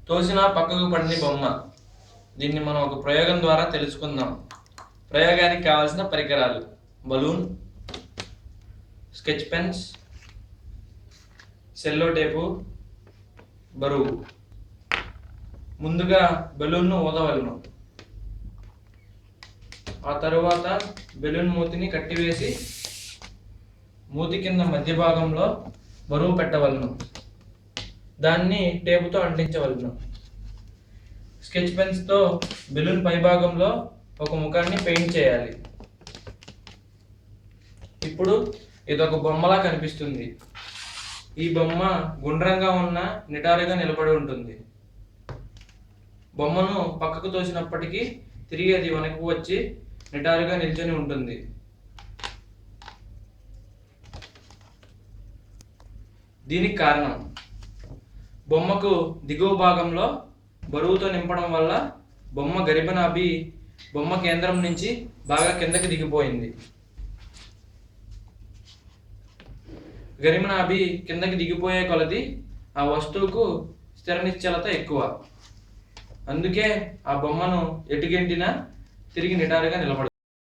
తోసిన పక్కకు పడిన బొమ్మ. దీన్ని మనం ఒక ప్రయోగం ద్వారా తెలుసుకుందాం. ప్రయోగానికి కావాల్సిన పరికరాలు: బలూన్, స్కెచ్ పెన్స్, సెల్లో టేపు, బరువు. ముందుగా బెలూన్ను ఊదవలను. ఆ తరువాత బెలూన్ మూతిని కట్టివేసి మూతి కింద మధ్య భాగంలో బరువు పెట్టవలను. దాన్ని టేపుతో అంటించవలను. స్కెచ్ పెన్స్తో బెలూన్ పై భాగంలో ఒక ముఖాన్ని పెయింట్ చేయాలి. ఇప్పుడు ఇదొక బొమ్మలా కనిపిస్తుంది. ఈ బొమ్మ గుండ్రంగా ఉన్న నిటారుగా నిలబడి ఉంటుంది. బొమ్మను పక్కకు తోసినప్పటికీ తిరిగి అది వెనక్కు వచ్చి నిటారుగా నిల్చొని ఉంటుంది. దీనికి కారణం బొమ్మకు దిగువ భాగంలో బరువుతో నింపడం వల్ల బొమ్మ గరిబనాభి బొమ్మ కేంద్రం నుంచి బాగా కిందకి దిగిపోయింది. గరిమనాభి కిందకి దిగిపోయే కొలది ఆ వస్తువుకు స్థిర నిశ్చలత ఎక్కువ. అందుకే ఆ బొమ్మను ఎటుగెంటినా తిరిగి నిటారుగా నిలబడుతుంది.